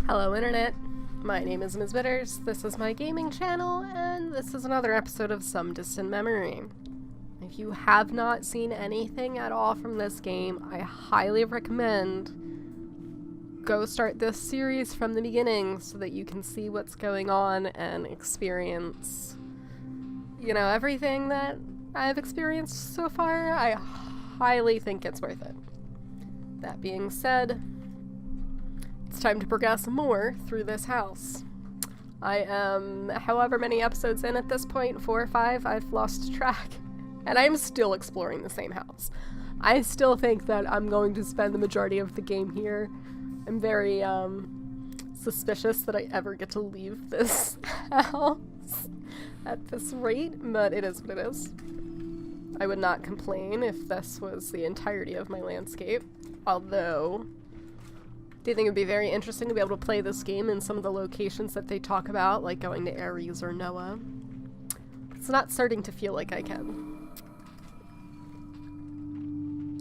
Hello Internet, my name is MsBitters, this is my gaming channel, and this is another episode of Some Distant Memory. If you have not seen anything at all from this game, I highly recommend go start this series from the beginning so that you can see what's going on and experience, you know, everything that I've experienced so far. I highly think it's worth it. That being said, it's time to progress more through this house. I am however many episodes in at this point, 4 or 5, I've lost track, and I'm still exploring the same house. I still think that I'm going to spend the majority of the game here. I'm very suspicious that I ever get to leave this house at this rate, but it is what it is. I would not complain if this was the entirety of my landscape, although I do think it would be very interesting to be able to play this game in some of the locations that they talk about, like going to Ares or Noah. It's not starting to feel like I can.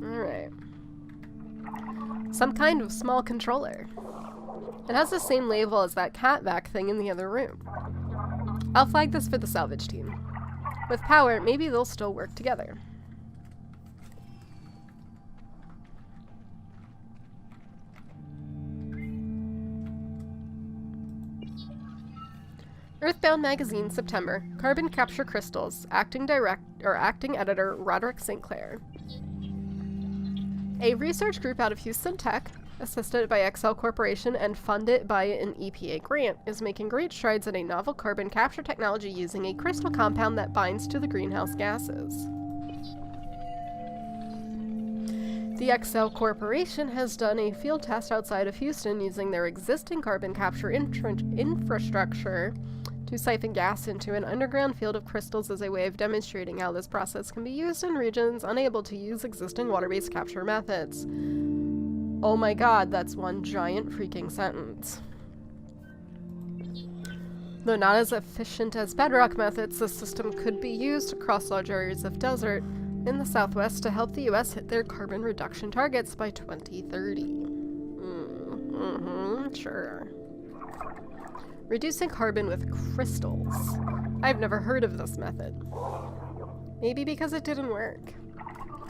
Alright. Some kind of small controller. It has the same label as that cat vac thing in the other room. I'll flag this for the salvage team. With power, maybe they'll still work together. Earthbound Magazine, September. Carbon capture crystals. Acting editor Roderick St. Clair. A research group out of Houston Tech, assisted by XL Corporation and funded by an EPA grant, is making great strides in a novel carbon capture technology using a crystal compound that binds to the greenhouse gases. The XL Corporation has done a field test outside of Houston using their existing carbon capture infrastructure to siphon gas into an underground field of crystals as a way of demonstrating how this process can be used in regions unable to use existing water-based capture methods. Oh my god, that's one giant freaking sentence. Though not as efficient as bedrock methods, the system could be used across large areas of desert in the southwest to help the US hit their carbon reduction targets by 2030. Sure. Reducing carbon with crystals. I've never heard of this method. Maybe because it didn't work.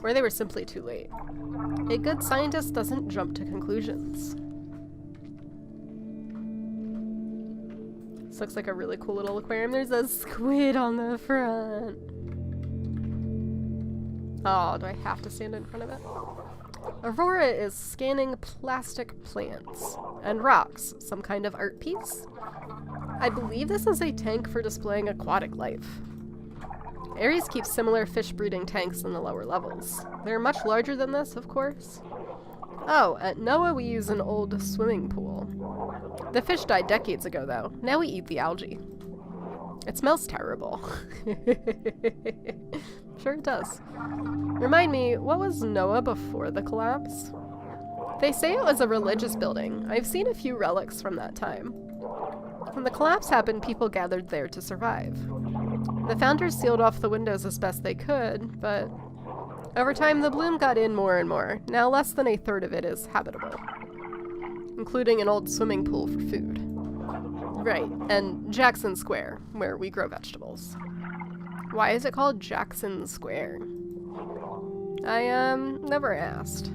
Or they were simply too late. A good scientist doesn't jump to conclusions. This looks like a really cool little aquarium. There's a squid on the front. Oh, do I have to stand in front of it? Aurora is scanning plastic plants and rocks, some kind of art piece. I believe this is a tank for displaying aquatic life. Ares keeps similar fish breeding tanks in the lower levels. They're much larger than this, of course. Oh, at Noah we use an old swimming pool. The fish died decades ago, though. Now we eat the algae. It smells terrible. Sure it does. Remind me, what was Noah before the collapse? They say it was a religious building. I've seen a few relics from that time. When the collapse happened, people gathered there to survive. The founders sealed off the windows as best they could, but over time the bloom got in more and more. Now less than a third of it is habitable, including an old swimming pool for food. Right, and Jackson Square, where we grow vegetables. Why is it called Jackson Square? I, never asked.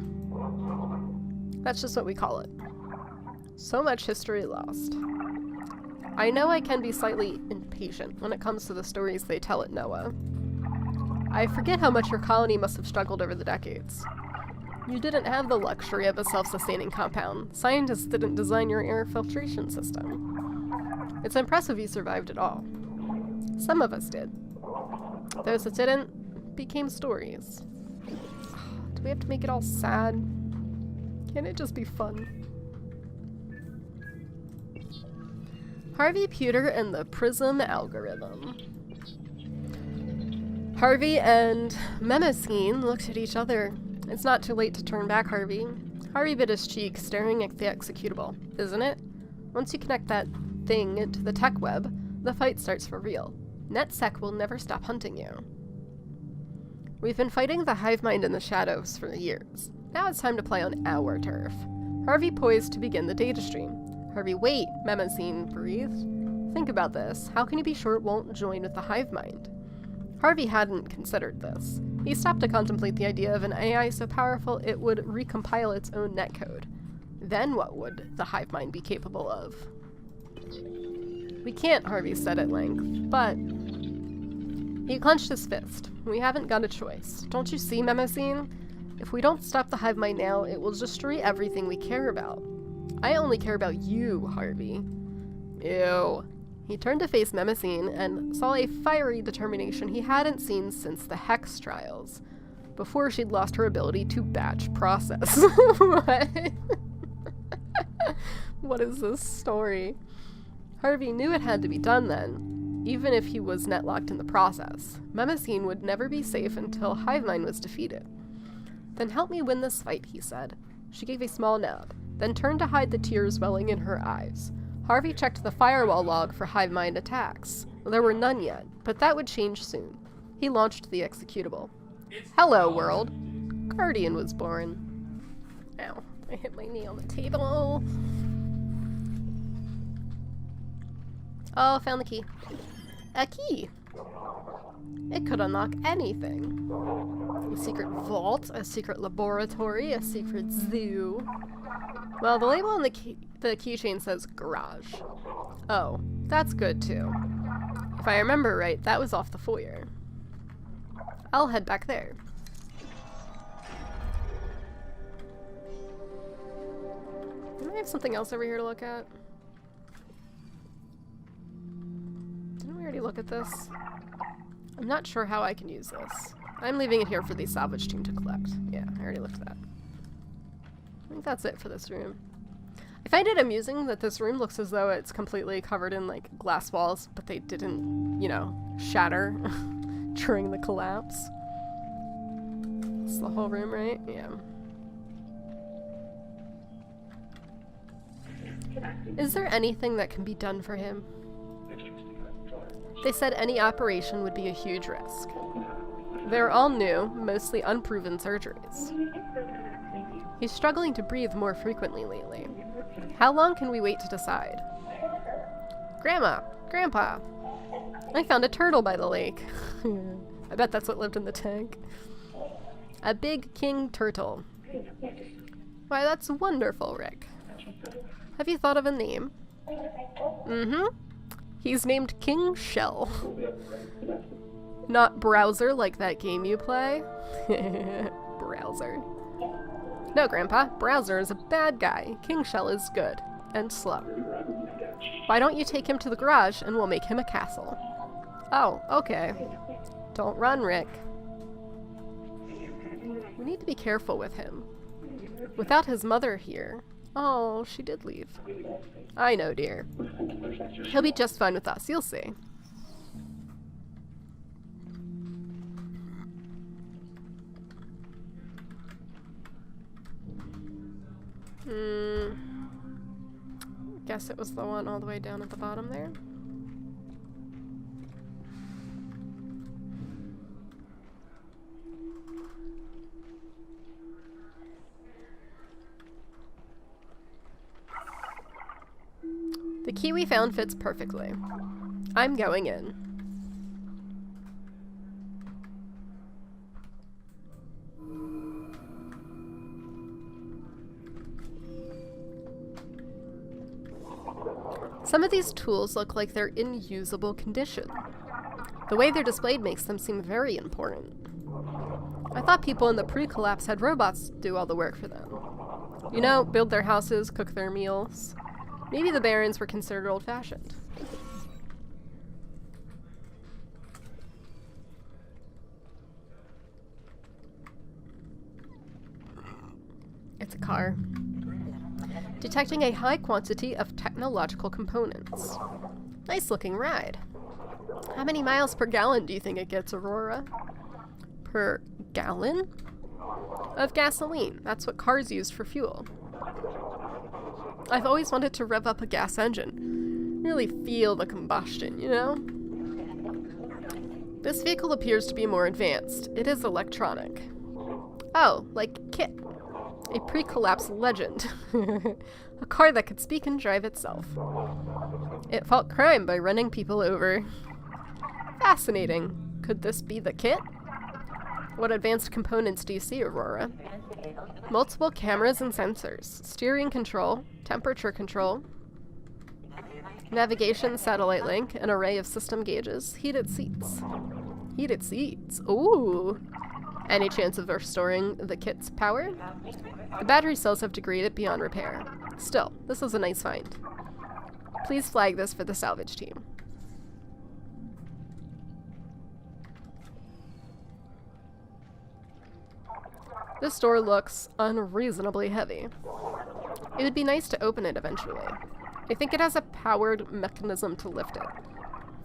That's just what we call it. So much history lost. I know I can be slightly impatient when it comes to the stories they tell at Noah. I forget how much your colony must have struggled over the decades. You didn't have the luxury of a self-sustaining compound. Scientists didn't design your air filtration system. It's impressive you survived it all. Some of us did. Those that didn't became stories. Do we have to make it all sad? Can't it just be fun? Harvey Pewter and the Prism Algorithm. Harvey and Mnemosyne looked at each other. It's not too late to turn back, Harvey. Harvey bit his cheek, staring at the executable. Isn't it? Once you connect that thing to the tech web, the fight starts for real. NetSec will never stop hunting you. We've been fighting the hive mind in the shadows for years. Now it's time to play on our turf. Harvey poised to begin the data stream. Harvey, wait, Mnemosyne breathed. Think about this. How can you be sure it won't join with the hive mind? Harvey hadn't considered this. He stopped to contemplate the idea of an AI so powerful it would recompile its own netcode. Then what would the hive mind be capable of? We can't, Harvey said at length, but... He clenched his fist. We haven't got a choice. Don't you see, Mnemosyne? If we don't stop the hive mind now, it will destroy everything we care about. I only care about you, Harvey. Ew. He turned to face Mnemosyne and saw a fiery determination he hadn't seen since the Hex trials, before she'd lost her ability to batch process. What? What is this story? Harvey knew it had to be done then, even if he was netlocked in the process. Mnemosyne would never be safe until Hivemind was defeated. Then help me win this fight, he said. She gave a small nod, then turned to hide the tears welling in her eyes. Harvey checked the firewall log for Hivemind attacks. There were none yet, but that would change soon. He launched the executable. Hello, world. Guardian was born. Ow, I hit my knee on the table. Oh, found the key. A key! It could unlock anything. A secret vault, a secret laboratory, a secret zoo. Well, the label on the keychain says garage. Oh, that's good too. If I remember right, that was off the foyer. I'll head back there. Do I have something else over here to look at? Didn't we already look at this? I'm not sure how I can use this. I'm leaving it here for the salvage team to collect. Yeah, I already looked at that. I think that's it for this room. I find it amusing that this room looks as though it's completely covered in, like, glass walls, but they didn't, you know, shatter during the collapse. It's the whole room, right? Yeah. Is there anything that can be done for him? They said any operation would be a huge risk. They're all new, mostly unproven surgeries. He's struggling to breathe more frequently lately. How long can we wait to decide? Grandma! Grandpa! I found a turtle by the lake. I bet that's what lived in the tank. A big king turtle. Why, that's wonderful, Rick. Have you thought of a name? Mm-hmm. He's named King Shell. Not Browser like that game you play. Browser. No, Grandpa. Browser is a bad guy. King Shell is good. And slow. Why don't you take him to the garage and we'll make him a castle? Oh, okay. Don't run, Rick. We need to be careful with him. Without his mother here... Oh, she did leave. I know, dear. He'll be just fine with us, you'll see. Guess it was the one all the way down at the bottom there. The key we found fits perfectly. I'm going in. Some of these tools look like they're in usable condition. The way they're displayed makes them seem very important. I thought people in the pre-collapse had robots do all the work for them. You know, build their houses, cook their meals. Maybe the barons were considered old-fashioned. It's a car. Detecting a high quantity of technological components. Nice-looking ride. How many miles per gallon do you think it gets, Aurora? Per gallon? Of gasoline. That's what cars use for fuel. I've always wanted to rev up a gas engine. Really feel the combustion, you know? This vehicle appears to be more advanced. It is electronic. Oh, like Kit. A pre-collapse legend. A car that could speak and drive itself. It fought crime by running people over. Fascinating. Could this be the kit? What advanced components do you see, Aurora? Multiple cameras and sensors. Steering control. Temperature control. Navigation, satellite link, an array of system gauges. Heated seats. Heated seats. Ooh. Any chance of restoring the kit's power? The battery cells have degraded beyond repair. Still, this is a nice find. Please flag this for the salvage team. This door looks unreasonably heavy. It would be nice to open it eventually. I think it has a powered mechanism to lift it,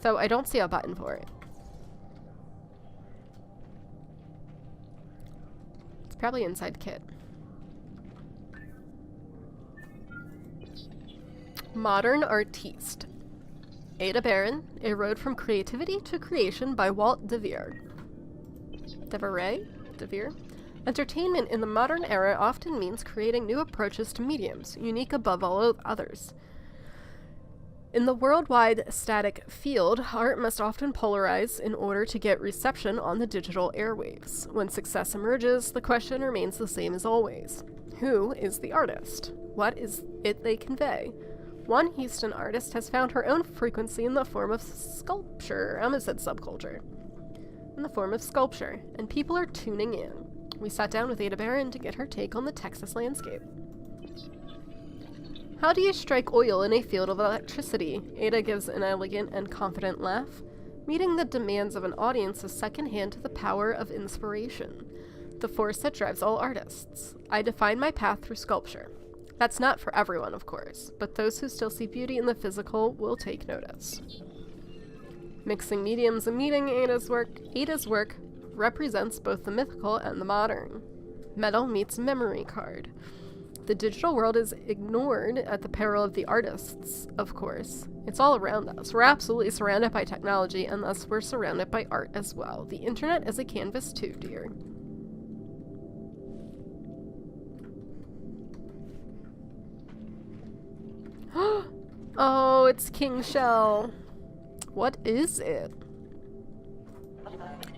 though I don't see a button for it. It's probably inside kit. Modern Artiste. Ada Baron, A Road from Creativity to Creation by Walt de Vere. De Vere? Entertainment in the modern era often means creating new approaches to mediums, unique above all others. In the worldwide static field, art must often polarize in order to get reception on the digital airwaves. When success emerges, the question remains the same as always. Who is the artist? What is it they convey? One Houston artist has found her own frequency in the form of sculpture. I almost said subculture. In the form of sculpture, and people are tuning in. We sat down with Ada Baron to get her take on the Texas landscape. How do you strike oil in a field of electricity? Ada gives an elegant and confident laugh. Meeting the demands of an audience is secondhand to the power of inspiration, the force that drives all artists. I define my path through sculpture. That's not for everyone, of course, but those who still see beauty in the physical will take notice. Mixing mediums and meeting Ada's work represents both the mythical and the modern. Metal meets memory card. The digital world is ignored at the peril of the artists, of course. It's all around us. We're absolutely surrounded by technology, and thus we're surrounded by art as well. The internet is a canvas too, dear. Oh, it's King Shell. What is it?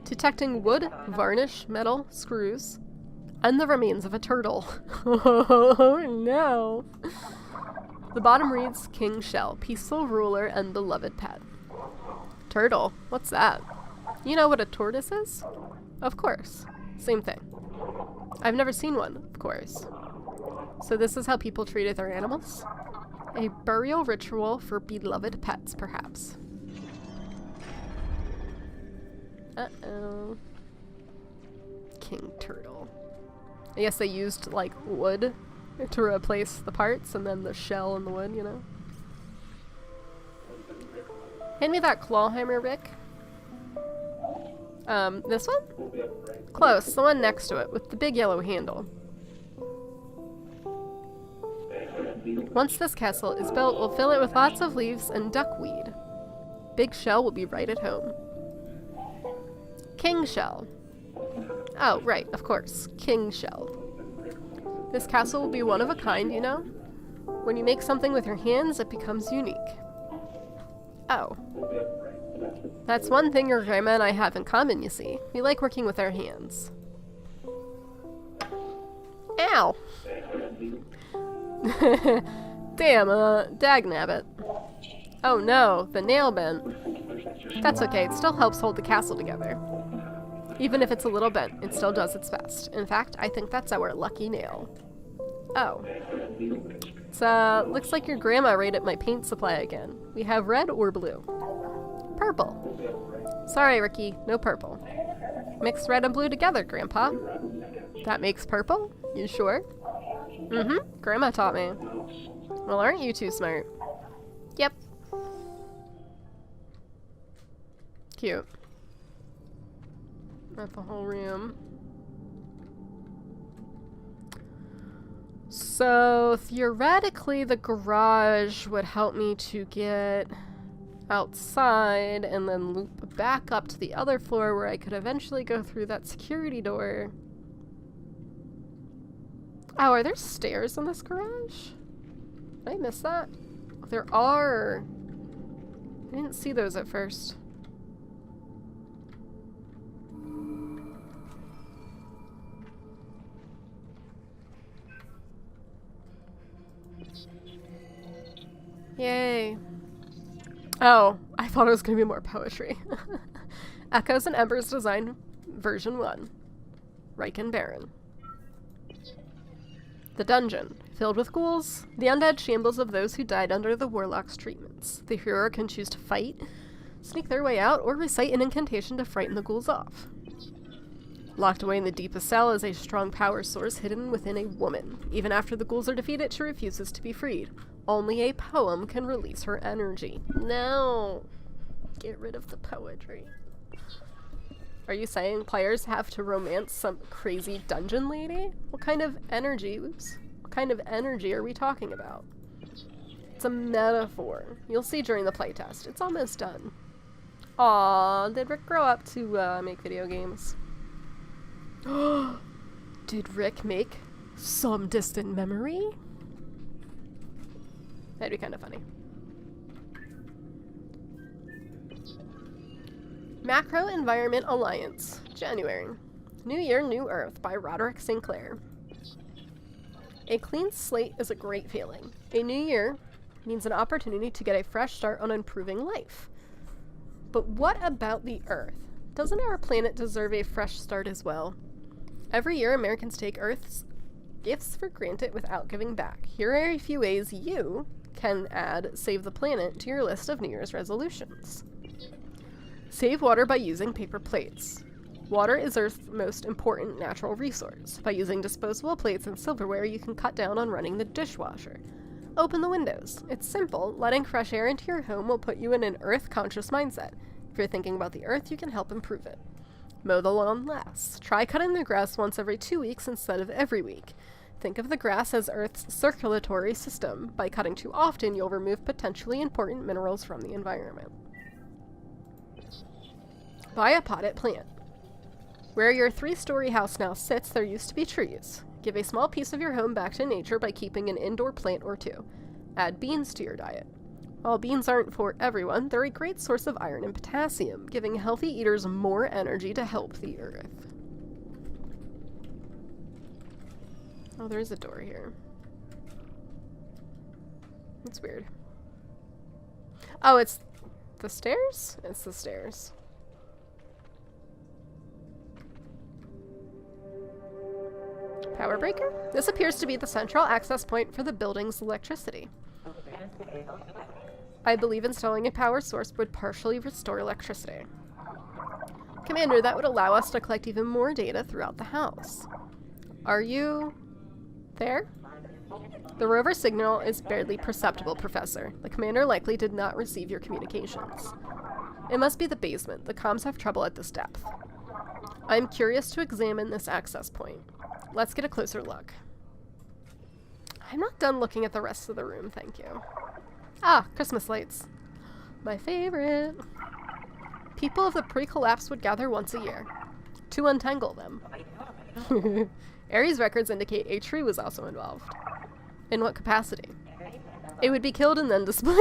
Detecting wood, varnish, metal, screws, and the remains of a turtle. Oh no. The bottom reads King Shell, peaceful ruler and beloved pet. Turtle? What's that? You know what a tortoise is? Of course. Same thing. I've never seen one, of course. So this is how people treated their animals? A burial ritual for beloved pets, perhaps. Uh-oh. King Turtle. I guess they used, like, wood to replace the parts, and then the shell and the wood, you know? Hand me that clawhammer, Rick. This one? Close, the one next to it, with the big yellow handle. Once this castle is built, we'll fill it with lots of leaves and duckweed. Big Shell will be right at home. King Shell. Oh, right, of course. King Shell. This castle will be one of a kind, you know? When you make something with your hands, it becomes unique. Oh. That's one thing your grandma and I have in common, you see. We like working with our hands. Ow! Damn, dagnabbit. Oh no, the nail bent. That's okay, it still helps hold the castle together. Even if it's a little bent, it still does its best. In fact, I think that's our lucky nail. Oh. It's, looks like your grandma raided my paint supply again. We have red or blue? Purple. Sorry, Ricky, no purple. Mix red and blue together, Grandpa. That makes purple? You sure? Mm-hmm, Grandma taught me. Well, aren't you too smart? Yep. Cute. Not the whole room. So, theoretically, the garage would help me to get outside and then loop back up to the other floor where I could eventually go through that security door. Oh, are there stairs in this garage? Did I miss that? There are. I didn't see those at first. Yay. Oh, I thought it was going to be more poetry. Echoes and Embers Design Version 1. Riken Baron. The dungeon. Filled with ghouls, the undead shambles of those who died under the warlock's treatments. The hero can choose to fight, sneak their way out, or recite an incantation to frighten the ghouls off. Locked away in the deepest cell is a strong power source hidden within a woman. Even after the ghouls are defeated, she refuses to be freed. Only a poem can release her energy. No! Get rid of the poetry. Are you saying players have to romance some crazy dungeon lady? What kind of energy, what kind of energy are we talking about? It's a metaphor. You'll see during the playtest. It's almost done. Aw, did Rick grow up to make video games? Did Rick make Some Distant Memory? That'd be kind of funny. Macro Environment Alliance, January. New Year, New Earth by Roderick Sinclair. A clean slate is a great feeling. A new year means an opportunity to get a fresh start on improving life. But what about the Earth? Doesn't our planet deserve a fresh start as well? Every year, Americans take Earth's gifts for granted without giving back. Here are a few ways you can add Save the Planet to your list of New Year's resolutions. Save water by using paper plates. Water is Earth's most important natural resource. By using disposable plates and silverware, you can cut down on running the dishwasher. Open the windows. It's simple. Letting fresh air into your home will put you in an Earth-conscious mindset. If you're thinking about the Earth, you can help improve it. Mow the lawn less. Try cutting the grass once every 2 weeks instead of every week. Think of the grass as Earth's circulatory system. By cutting too often, you'll remove potentially important minerals from the environment. Buy a potted plant. Where your 3-story house now sits, there used to be trees. Give a small piece of your home back to nature by keeping an indoor plant or two. Add beans to your diet. While beans aren't for everyone, they're a great source of iron and potassium, giving healthy eaters more energy to help the Earth. Oh, there is a door here. That's weird. Oh, it's the stairs? It's the stairs. Power breaker? This appears to be the central access point for the building's electricity. I believe installing a power source would partially restore electricity. Commander, that would allow us to collect even more data throughout the house. Are you there? The rover signal is barely perceptible, Professor. The commander likely did not receive your communications. It must be the basement. The comms have trouble at this depth. I'm curious to examine this access point. Let's get a closer look. I'm not done looking at the rest of the room, thank you. Ah, Christmas lights. My favorite. People of the pre-collapse would gather once a year to untangle them. Ares records indicate a tree was also involved. In what capacity? It would be killed and then displayed.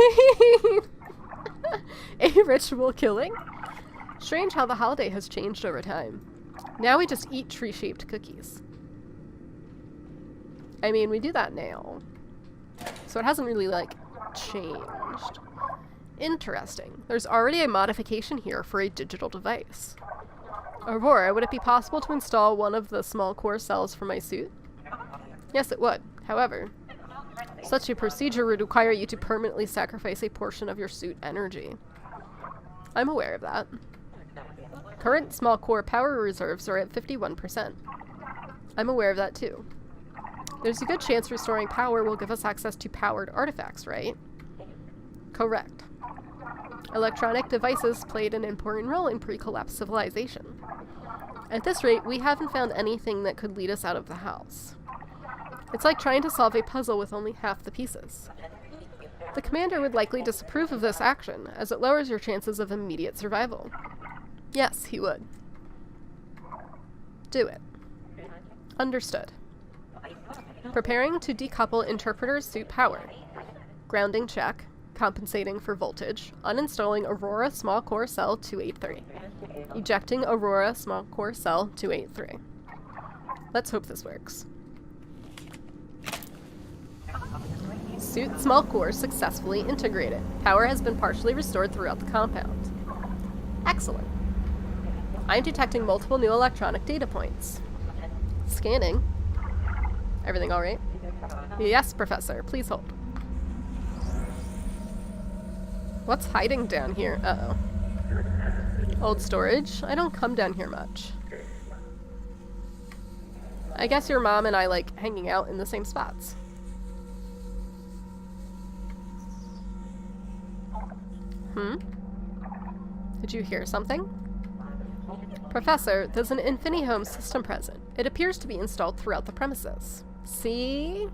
A ritual killing? Strange how the holiday has changed over time. Now we just eat tree-shaped cookies. I mean, we do that now. So it hasn't really, like, changed. Interesting. There's already a modification here for a digital device. Aurora, would it be possible to install one of the small core cells for my suit? Yes, it would. However, such a procedure would require you to permanently sacrifice a portion of your suit energy. I'm aware of that. Current small core power reserves are at 51%. I'm aware of that too. There's a good chance restoring power will give us access to powered artifacts, right? Correct. Electronic devices played an important role in pre-collapse civilization. At this rate, we haven't found anything that could lead us out of the house. It's like trying to solve a puzzle with only half the pieces. The commander would likely disapprove of this action, as it lowers your chances of immediate survival. Yes, he would. Do it. Understood. Preparing to decouple interpreter's suit power. Grounding check. Compensating for voltage. Uninstalling Aurora Small Core Cell 283. Ejecting Aurora Small Core Cell 283. Let's hope this works. Suit small core successfully integrated. Power has been partially restored throughout the compound. Excellent. I am detecting multiple new electronic data points. Scanning. Everything all right? Yes, Professor. Please hold. What's hiding down here? Uh-oh. Old storage? I don't come down here much. I guess your mom and I like hanging out in the same spots. Did you hear something? Professor, there's an InfiniHome system present. It appears to be installed throughout the premises. See?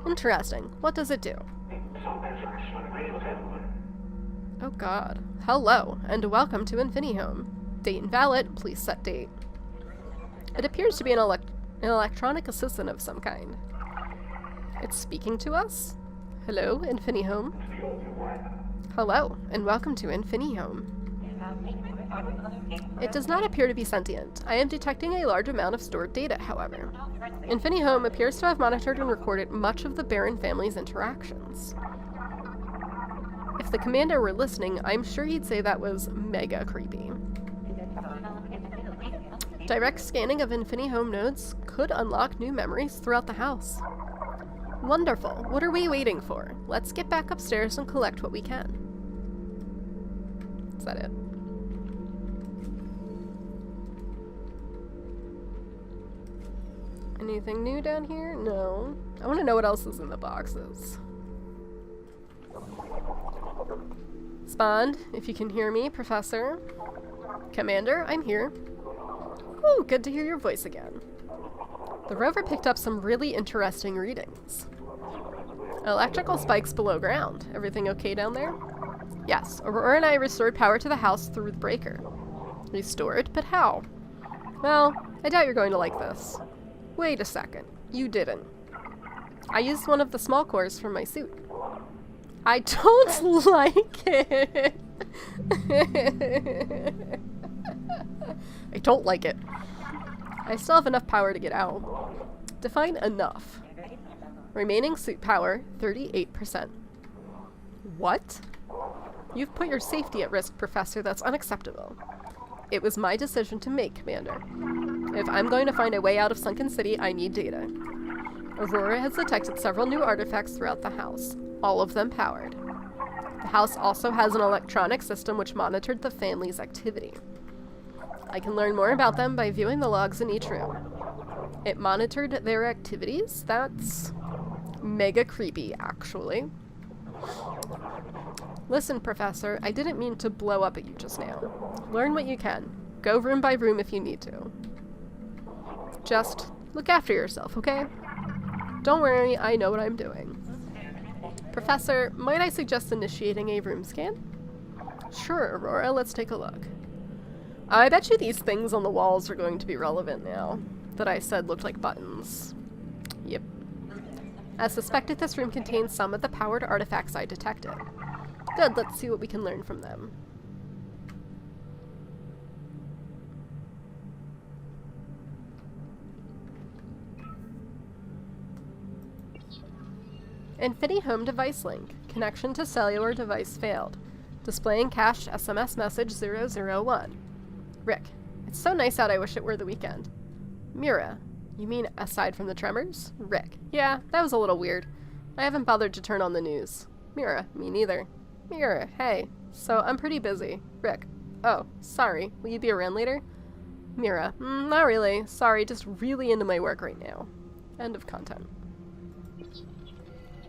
Interesting. What does it do? Oh god. Hello, and welcome to InfiniHome. Date invalid. Please set date. It appears to be an electronic assistant of some kind. It's speaking to us? Hello, InfiniHome. Hello, and welcome to InfiniHome. It does not appear to be sentient. I am detecting a large amount of stored data, however. InfiniHome appears to have monitored and recorded much of the Baron family's interactions. If the commander were listening, I'm sure he'd say that was mega creepy. Direct scanning of InfiniHome nodes could unlock new memories throughout the house. Wonderful. What are we waiting for? Let's get back upstairs and collect what we can. Is that it? Anything new down here? No. I want to know what else is in the boxes. Spond, if you can hear me, Professor. Commander, I'm here. Ooh, good to hear your voice again. The rover picked up some really interesting readings. Electrical spikes below ground. Everything okay down there? Yes, Aurora and I restored power to the house through the breaker. Restored? But how? Well, I doubt you're going to like this. Wait a second. You didn't. I used one of the small cores from my suit. I don't like it. I don't like it. I still have enough power to get out. Define enough. Remaining suit power, 38%. What? You've put your safety at risk, Professor. That's unacceptable. It was my decision to make, Commander. If I'm going to find a way out of Sunken City, I need data. Aurora has detected several new artifacts throughout the house, all of them powered. The house also has an electronic system which monitored the family's activity. I can learn more about them by viewing the logs in each room. It monitored their activities? That's mega creepy, actually. Listen, Professor, I didn't mean to blow up at you just now. Learn what you can. Go room by room if you need to. Just look after yourself, okay? Don't worry, I know what I'm doing. Professor, might I suggest initiating a room scan? Sure, Aurora, let's take a look. I bet you these things on the walls are going to be relevant now, that I said looked like buttons. Yep. As suspected, this room contains some of the powered artifacts I detected. Good, let's see what we can learn from them. InfiniHome device link. Connection to cellular device failed. Displaying cached SMS message 001. Rick, it's so nice out, I wish it were the weekend. Mira, you mean aside from the tremors? Rick, yeah, that was a little weird. I haven't bothered to turn on the news. Mira, me neither. Mira, hey, so I'm pretty busy. Rick, oh, sorry, will you be around later? Mira, not really. Sorry, just really into my work right now. End of content.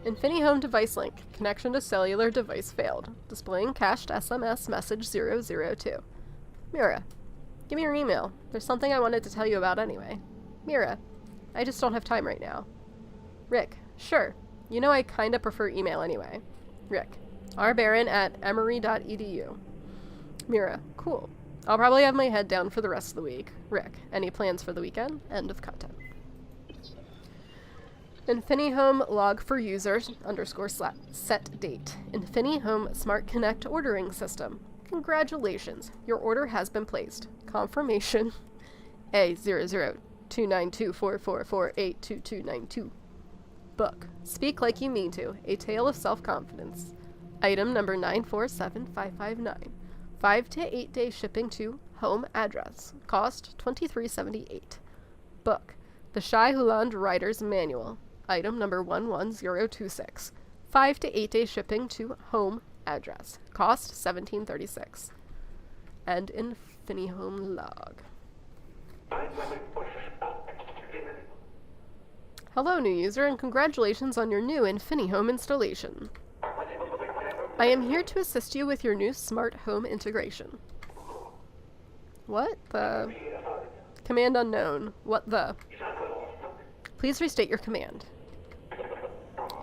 InfiniHome device link. Connection to cellular device failed. Displaying cached SMS message 002. Mira, give me your email. There's something I wanted to tell you about anyway. Mira, I just don't have time right now. Rick, sure. You know I kinda prefer email anyway. Rick, rbaron@emory.edu. Mira, cool. I'll probably have my head down for the rest of the week. Rick, any plans for the weekend? End of content. InfiniHome log for user underscore set date. InfiniHome Smart Connect ordering system. Congratulations, your order has been placed. Confirmation A00292444822292. Book. Speak like you mean to. A tale of self-confidence. Item number 947559. 5 to 8 day shipping to home address. Cost $23.78. Book. The Shai Hulund Rider's Manual. Item number 11026. 5 to 8 day shipping to home address. Cost $17.36. And InfiniHome log. Hello, new user, and congratulations on your new InfiniHome installation. I am here to assist you with your new smart home integration. What the? Command unknown. What the? Please restate your command.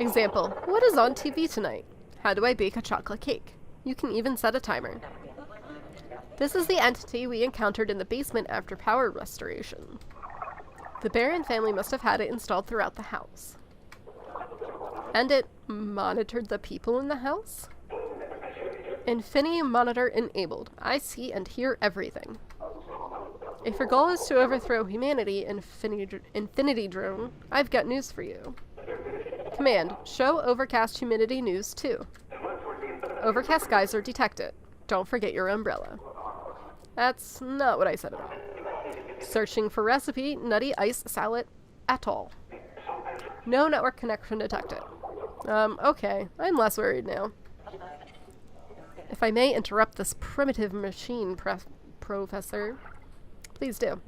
Example. What is on TV tonight? How do I bake a chocolate cake? You can even set a timer. This is the entity we encountered in the basement after power restoration. The Baron family must have had it installed throughout the house. And it monitored the people in the house? Infini monitor enabled. I see and hear everything. If your goal is to overthrow humanity, Infinity Drone, I've got news for you. Command, show overcast humidity news too. Overcast skies are detected. Don't forget your umbrella. That's not what I said at all. Searching for recipe, nutty ice salad atoll. No network connection detected. Okay, I'm less worried now. If I may interrupt this primitive machine, Professor, please do.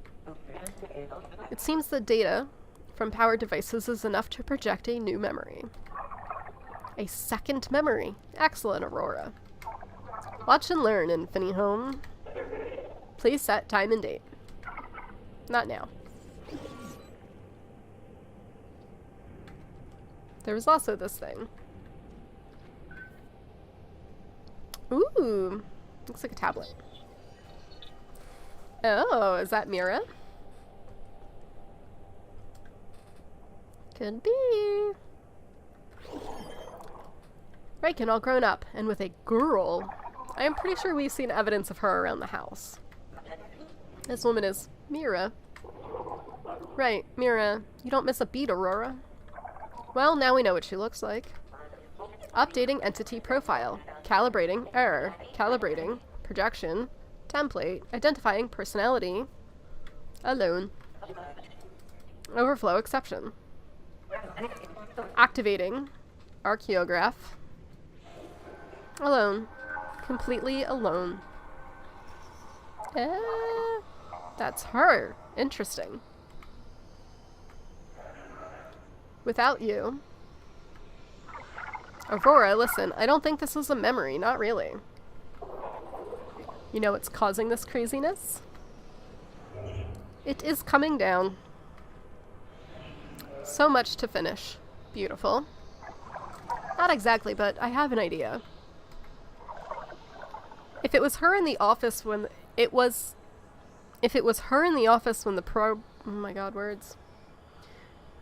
It seems the data from powered devices is enough to project a new memory. A second memory. Excellent, Aurora. Watch and learn, InfiniHome. Please set time and date. Not now. There was also this thing. Ooh, looks like a tablet. Oh, is that Mira? Could be. Riken all grown up, and with a girl. I am pretty sure we've seen evidence of her around the house. This woman is Mira. Right, Mira. You don't miss a beat, Aurora. Well, now we know what she looks like. Updating entity profile. Calibrating error. Calibrating. Projection. Template. Identifying personality. Alone. Overflow exception. Activating. Archaeograph. Alone. Completely alone. That's her. Interesting. Without you. Aurora, listen, I don't think this is a memory, not really. You know what's causing this craziness? It is coming down. So much to finish. Beautiful. Not exactly, but I have an idea. If it was her in the office when If it was her in the office when the oh my god, words.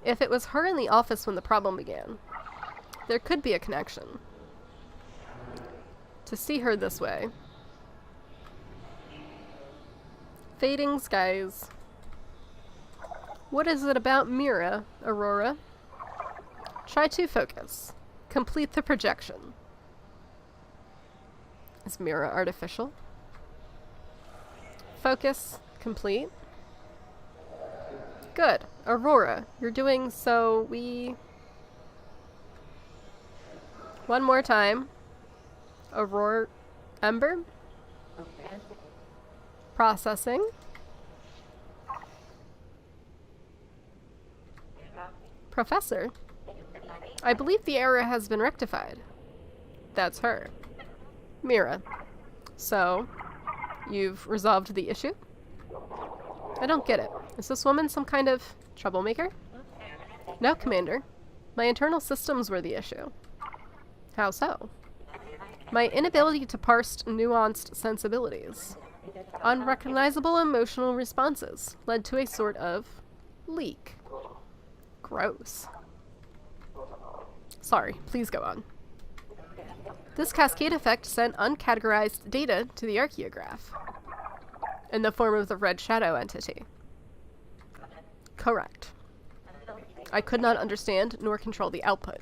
If it was her in the office when the problem began, there could be a connection. To see her this way. Fading skies. What is it about Mira, Aurora? Try to focus. Complete the projection. Is Mira artificial? Focus. Complete. Good. Aurora, you're doing so one more time. Aurora Ember. Processing. Professor, I believe the error has been rectified. That's her. Mira. So, you've resolved the issue? I don't get it. Is this woman some kind of troublemaker? No, Commander. My internal systems were the issue. How so? My inability to parse nuanced sensibilities. Unrecognizable emotional responses led to a sort of leak. Gross. Sorry, please go on. This cascade effect sent uncategorized data to the archaeograph in the form of the red shadow entity. Correct. I could not understand nor control the output.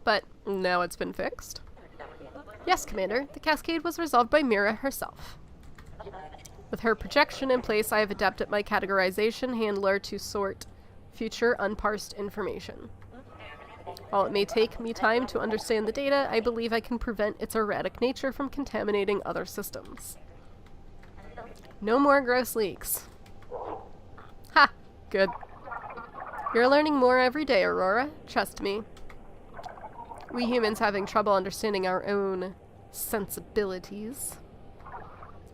But now it's been fixed? Yes, Commander. The cascade was resolved by Mira herself. With her projection in place, I have adapted my categorization handler to sort future unparsed information. While it may take me time to understand the data, I believe I can prevent its erratic nature from contaminating other systems. No more gross leaks. Ha! Good. You're learning more every day, Aurora. Trust me. We humans having trouble understanding our own sensibilities.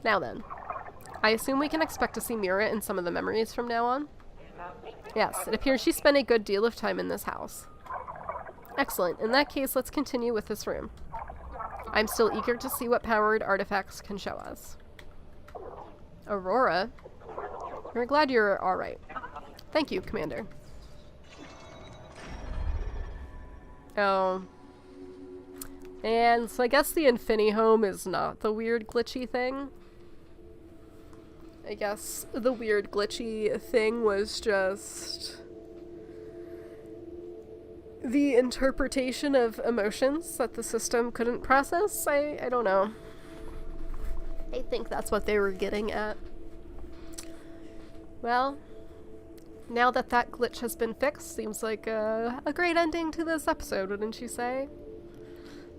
Now then, I assume we can expect to see Mira in some of the memories from now on? Yes, it appears she spent a good deal of time in this house. Excellent. In that case, let's continue with this room. I'm still eager to see what powered artifacts can show us. Aurora? We're glad you're alright. Thank you, Commander. Oh. And so I guess the Infinihome is not the weird glitchy thing. I guess the weird glitchy thing was just the interpretation of emotions that the system couldn't process. I don't know. I think that's what they were getting at. Well, now that that glitch has been fixed, seems like a great ending to this episode, wouldn't you say?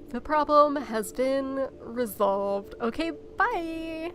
The problem has been resolved. Okay, bye!